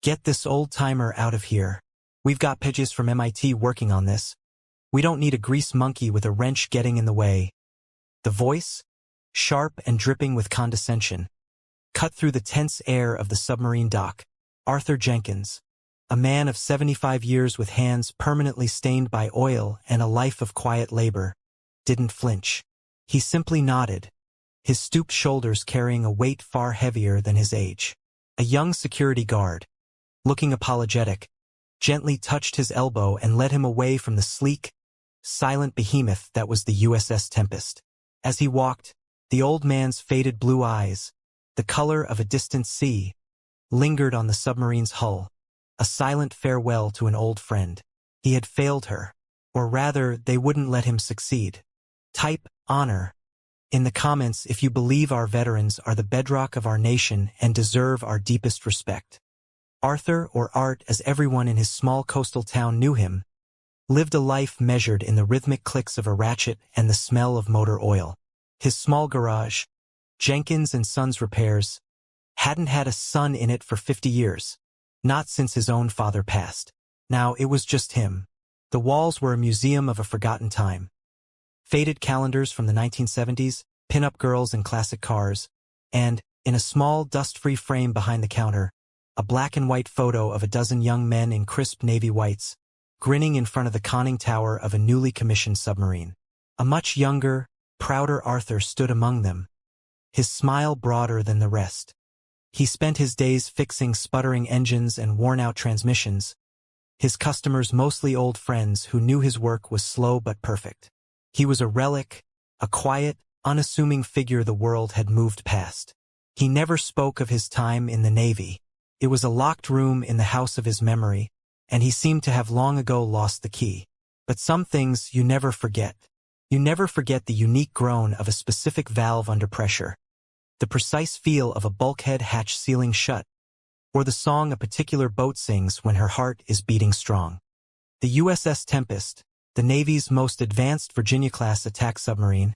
Get this old-timer out of here. We've got pitches from MIT working on this. We don't need a grease monkey with a wrench getting in the way. The voice, sharp and dripping with condescension, cut through the tense air of the submarine dock. Arthur Jenkins, a man of 75 years with hands permanently stained by oil and a life of quiet labor, didn't flinch. He simply nodded, his stooped shoulders carrying a weight far heavier than his age. A young security guard, looking apologetic, gently touched his elbow and led him away from the sleek, silent behemoth that was the USS Tempest. As he walked, the old man's faded blue eyes, the color of a distant sea, lingered on the submarine's hull, a silent farewell to an old friend. He had failed her, or rather, they wouldn't let him succeed. Type honor in the comments if you believe our veterans are the bedrock of our nation and deserve our deepest respect. Arthur, or Art as everyone in his small coastal town knew him, lived a life measured in the rhythmic clicks of a ratchet and the smell of motor oil. His small garage, Jenkins and Sons Repairs, hadn't had a son in it for 50 years, not since his own father passed. Now it was just him. The walls were a museum of a forgotten time. Faded calendars from the 1970s, pin-up girls in classic cars, and, in a small, dust-free frame behind the counter, a black-and-white photo of a dozen young men in crisp navy whites, grinning in front of the conning tower of a newly commissioned submarine. A much younger, prouder Arthur stood among them, his smile broader than the rest. He spent his days fixing sputtering engines and worn-out transmissions, his customers mostly old friends who knew his work was slow but perfect. He was a relic, a quiet, unassuming figure the world had moved past. He never spoke of his time in the Navy. It was a locked room in the house of his memory, and he seemed to have long ago lost the key. But some things you never forget. You never forget the unique groan of a specific valve under pressure, the precise feel of a bulkhead hatch sealing shut, or the song a particular boat sings when her heart is beating strong. The USS Tempest, the Navy's most advanced Virginia-class attack submarine,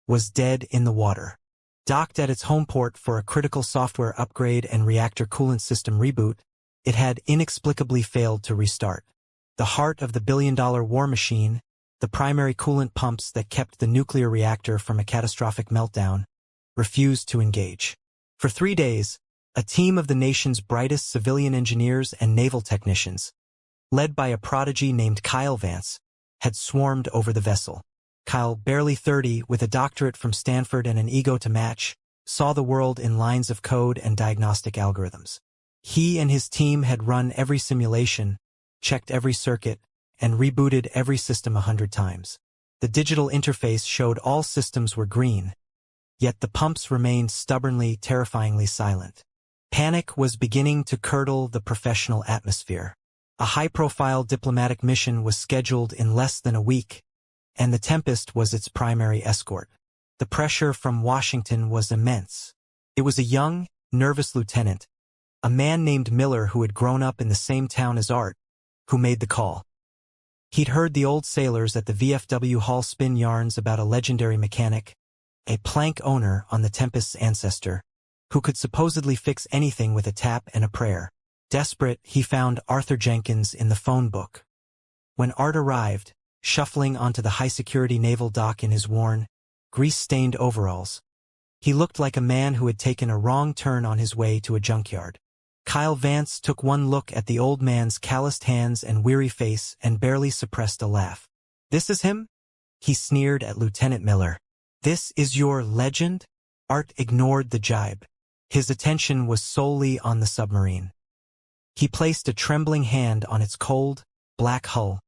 was dead in the water. Docked at its home port for a critical software upgrade and reactor coolant system reboot, it had inexplicably failed to restart. The heart of the billion-dollar war machine, the primary coolant pumps that kept the nuclear reactor from a catastrophic meltdown, refused to engage. For 3 days, a team of the nation's brightest civilian engineers and naval technicians, led by a prodigy named Kyle Vance, had swarmed over the vessel. Kyle, barely 30, with a doctorate from Stanford and an ego to match, saw the world in lines of code and diagnostic algorithms. He and his team had run every simulation, checked every circuit, and rebooted every system 100 times. The digital interface showed all systems were green, yet the pumps remained stubbornly, terrifyingly silent. Panic was beginning to curdle the professional atmosphere. A high-profile diplomatic mission was scheduled in less than a week, and the Tempest was its primary escort. The pressure from Washington was immense. It was a young, nervous lieutenant, a man named Miller who had grown up in the same town as Art, who made the call. He'd heard the old sailors at the VFW Hall spin yarns about a legendary mechanic, a plank owner on the Tempest's ancestor, who could supposedly fix anything with a tap and a prayer. Desperate, he found Arthur Jenkins in the phone book. When Art arrived, shuffling onto the high-security naval dock in his worn, grease-stained overalls, he looked like a man who had taken a wrong turn on his way to a junkyard. Kyle Vance took one look at the old man's calloused hands and weary face and barely suppressed a laugh. "This is him?" he sneered at Lieutenant Miller. "This is your legend?" Art ignored the jibe. His attention was solely on the submarine. He placed a trembling hand on its cold, black hull,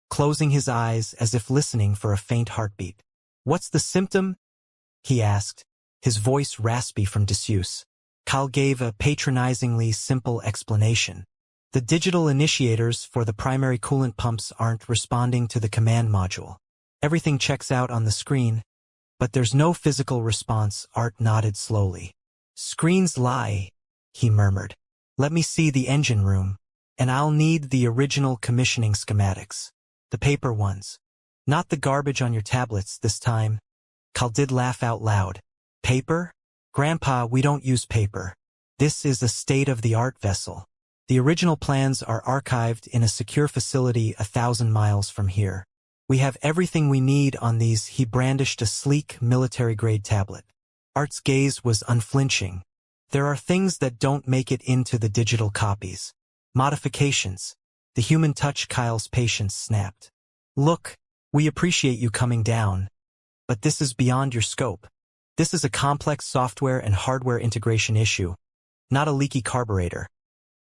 closing his eyes as if listening for a faint heartbeat. "What's the symptom?" he asked, his voice raspy from disuse. Kyle gave a patronizingly simple explanation. "The digital initiators for the primary coolant pumps aren't responding to the command module. Everything checks out on the screen, but there's no physical response." Art nodded slowly. "Screens lie," he murmured. "Let me see the engine room, and I'll need the original commissioning schematics. The paper ones. Not the garbage on your tablets this time." Kyle did laugh out loud. "Paper? Grandpa, we don't use paper. This is a state-of-the-art vessel. The original plans are archived in a secure facility 1,000 miles from here. We have everything we need on these. He brandished a sleek, military-grade tablet. Art's gaze was unflinching. There are things that don't make it into the digital copies. Modifications. The human touch. Kyle's patience snapped. Look, we appreciate you coming down, but this is beyond your scope. This is a complex software and hardware integration issue, not a leaky carburetor.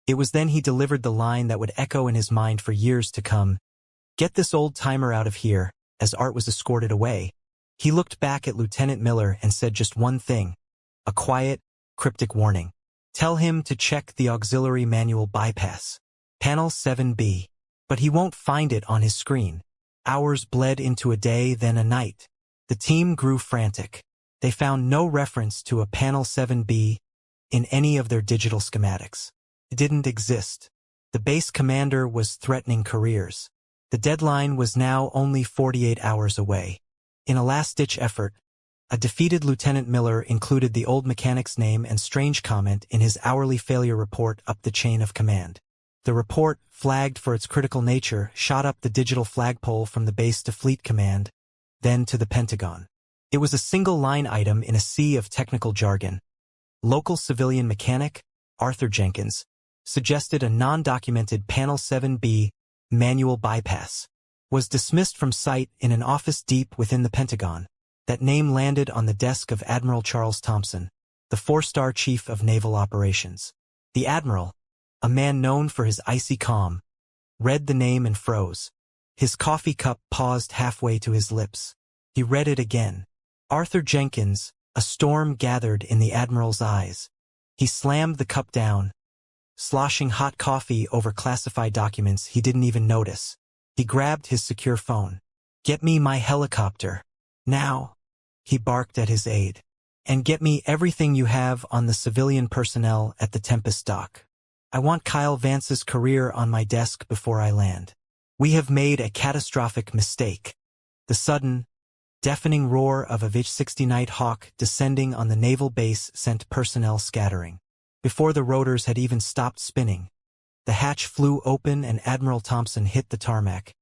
It was then he delivered the line that would echo in his mind for years to come. Get this old timer out of here, as Art was escorted away. He looked back at Lieutenant Miller and said just one thing, a quiet, cryptic warning. Tell him to check the auxiliary manual bypass. Panel 7B. But he won't find it on his screen. Hours bled into a day, then a night. The team grew frantic. They found no reference to a Panel 7B in any of their digital schematics. It didn't exist. The base commander was threatening careers. The deadline was now only 48 hours away. In a last-ditch effort, a defeated Lieutenant Miller included the old mechanic's name and strange comment in his hourly failure report up the chain of command. The report, flagged for its critical nature, shot up the digital flagpole from the base to Fleet Command, then to the Pentagon. It was a single-line item in a sea of technical jargon. Local civilian mechanic, Arthur Jenkins, suggested a non-documented Panel 7B manual bypass. Was dismissed from sight in an office deep within the Pentagon. That name landed on the desk of Admiral Charles Thompson, the 4-star Chief of Naval Operations. The Admiral, a man known for his icy calm, read the name and froze. His coffee cup paused halfway to his lips. He read it again. Arthur Jenkins. A storm gathered in the Admiral's eyes. He slammed the cup down, sloshing hot coffee over classified documents he didn't even notice. He grabbed his secure phone. Get me my helicopter. Now, he barked at his aide. And get me everything you have on the civilian personnel at the Tempest dock. I want Kyle Vance's career on my desk before I land. We have made a catastrophic mistake. The sudden, deafening roar of a VH-60 Nighthawk descending on the naval base sent personnel scattering. Before the rotors had even stopped spinning, the hatch flew open and Admiral Thompson hit the tarmac,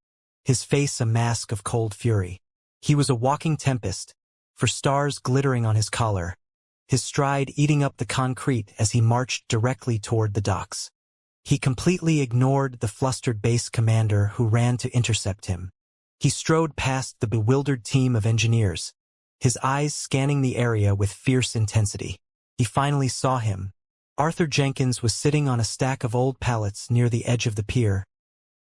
his face a mask of cold fury. He was a walking tempest, for stars glittering on his collar, his stride eating up the concrete as he marched directly toward the docks. He completely ignored the flustered base commander who ran to intercept him. He strode past the bewildered team of engineers, his eyes scanning the area with fierce intensity. He finally saw him. Arthur Jenkins was sitting on a stack of old pallets near the edge of the pier,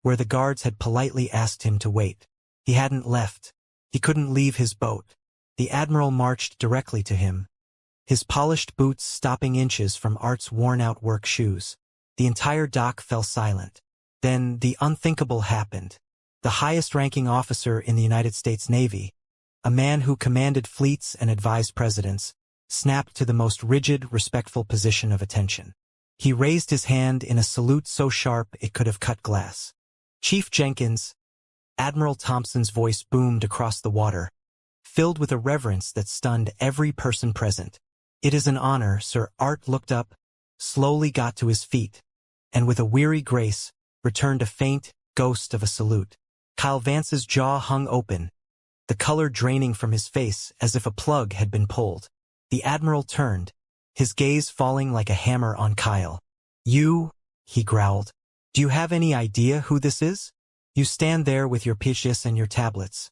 where the guards had politely asked him to wait. He hadn't left. He couldn't leave his boat. The Admiral marched directly to him, his polished boots stopping inches from Art's worn-out work shoes. The entire dock fell silent. Then the unthinkable happened. The highest-ranking officer in the United States Navy, a man who commanded fleets and advised presidents, snapped to the most rigid, respectful position of attention. He raised his hand in a salute so sharp it could have cut glass. Chief Jenkins, Admiral Thompson's voice boomed across the water, filled with a reverence that stunned every person present. It is an honor, sir. Art looked up, slowly got to his feet, and with a weary grace, returned a faint ghost of a salute. Kyle Vance's jaw hung open, the color draining from his face as if a plug had been pulled. The Admiral turned, his gaze falling like a hammer on Kyle. You, he growled. Do you have any idea who this is? You stand there with your pitches and your tablets,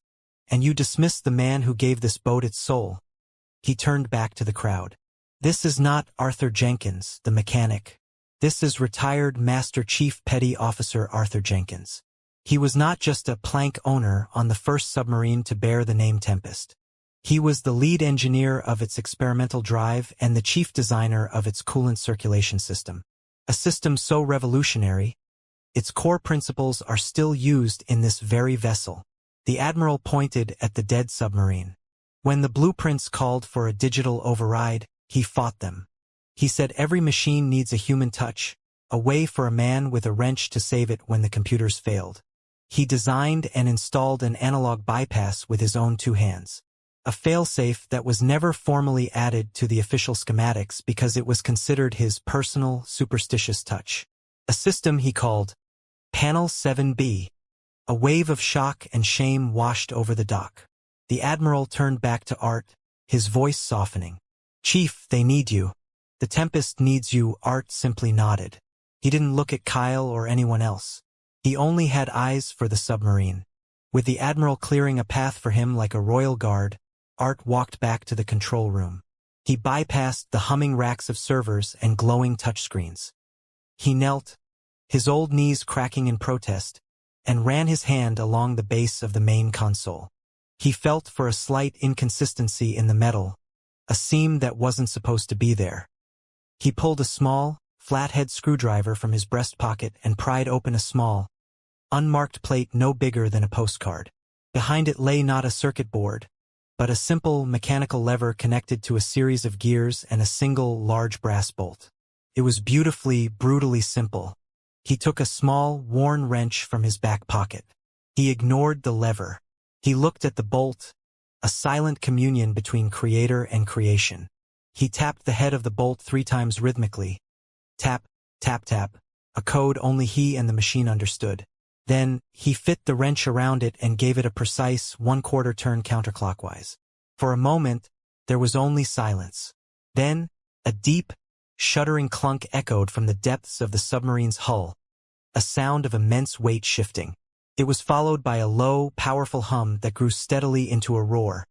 and you dismiss the man who gave this boat its soul. He turned back to the crowd. This is not Arthur Jenkins, the mechanic. This is retired Master Chief Petty Officer Arthur Jenkins. He was not just a plank owner on the first submarine to bear the name Tempest. He was the lead engineer of its experimental drive and the chief designer of its coolant circulation system. A system so revolutionary, its core principles are still used in this very vessel. The Admiral pointed at the dead submarine. When the blueprints called for a digital override, he fought them. He said every machine needs a human touch, a way for a man with a wrench to save it when the computers failed. He designed and installed an analog bypass with his own 2 hands. A failsafe that was never formally added to the official schematics because it was considered his personal, superstitious touch. a system he called Panel 7B. A wave of shock and shame washed over the dock. The Admiral turned back to Art, his voice softening. "Chief, they need you. The Tempest needs you." Art simply nodded. He didn't look at Kyle or anyone else. He only had eyes for the submarine. With the Admiral clearing a path for him like a royal guard, Art walked back to the control room. He bypassed the humming racks of servers and glowing touchscreens. He knelt, his old knees cracking in protest, and ran his hand along the base of the main console. He felt for a slight inconsistency in the metal, a seam that wasn't supposed to be there. He pulled a small, flathead screwdriver from his breast pocket and pried open a small, unmarked plate no bigger than a postcard. Behind it lay not a circuit board, but a simple mechanical lever connected to a series of gears and a single large brass bolt. It was beautifully, brutally simple. He took a small, worn wrench from his back pocket. He ignored the lever. He looked at the bolt, a silent communion between creator and creation. He tapped the head of the bolt 3 times rhythmically. Tap, tap, tap, a code only he and the machine understood. Then, he fit the wrench around it and gave it a precise 1/4 turn counterclockwise. For a moment, there was only silence. Then, a deep, shuddering clunk echoed from the depths of the submarine's hull, a sound of immense weight shifting. It was followed by a low, powerful hum that grew steadily into a roar,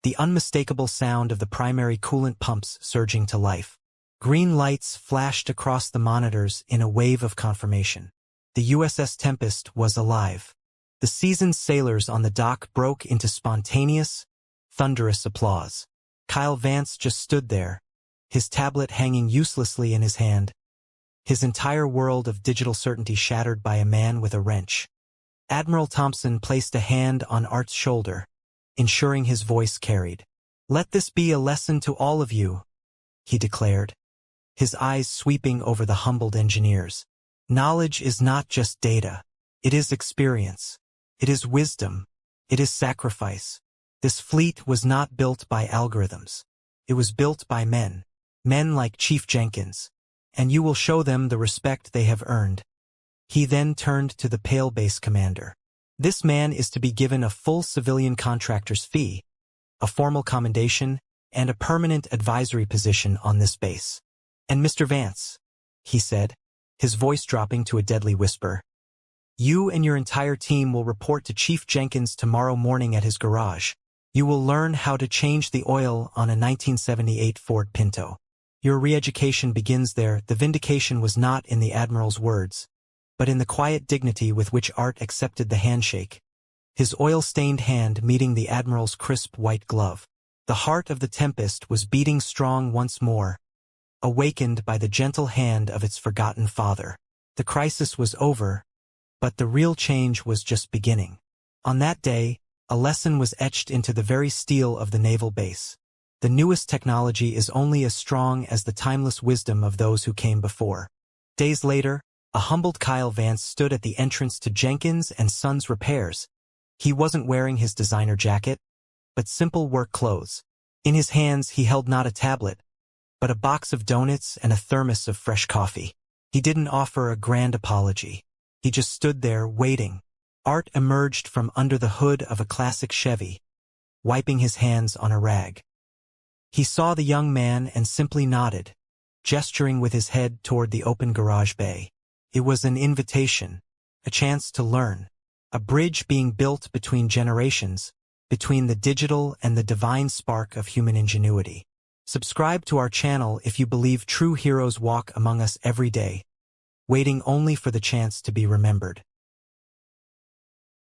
the unmistakable sound of the primary coolant pumps surging to life. Green lights flashed across the monitors in a wave of confirmation. The USS Tempest was alive. The seasoned sailors on the dock broke into spontaneous, thunderous applause. Kyle Vance just stood there, his tablet hanging uselessly in his hand, his entire world of digital certainty shattered by a man with a wrench. Admiral Thompson placed a hand on Art's shoulder, ensuring his voice carried. "Let this be a lesson to all of you," he declared, his eyes sweeping over the humbled engineers. "Knowledge is not just data. It is experience. It is wisdom. It is sacrifice. This fleet was not built by algorithms. It was built by men. Men like Chief Jenkins, and you will show them the respect they have earned." He then turned to the Pale Base commander. "This man is to be given a full civilian contractor's fee, a formal commendation, and a permanent advisory position on this base. And Mr. Vance," he said, his voice dropping to a deadly whisper, "you and your entire team will report to Chief Jenkins tomorrow morning at his garage. You will learn how to change the oil on a 1978 Ford Pinto. Your re-education begins there." The vindication was not in the Admiral's words, but in the quiet dignity with which Art accepted the handshake, his oil-stained hand meeting the Admiral's crisp white glove. The heart of the Tempest was beating strong once more, awakened by the gentle hand of its forgotten father. The crisis was over, but the real change was just beginning. On that day, a lesson was etched into the very steel of the naval base. The newest technology is only as strong as the timeless wisdom of those who came before. Days later, a humbled Kyle Vance stood at the entrance to Jenkins and Sons Repairs. He wasn't wearing his designer jacket, but simple work clothes. In his hands he held not a tablet, but a box of donuts and a thermos of fresh coffee. He didn't offer a grand apology. He just stood there, waiting. Art emerged from under the hood of a classic Chevy, wiping his hands on a rag. He saw the young man and simply nodded, gesturing with his head toward the open garage bay. It was an invitation, a chance to learn, a bridge being built between generations, between the digital and the divine spark of human ingenuity. Subscribe to our channel if you believe true heroes walk among us every day, waiting only for the chance to be remembered.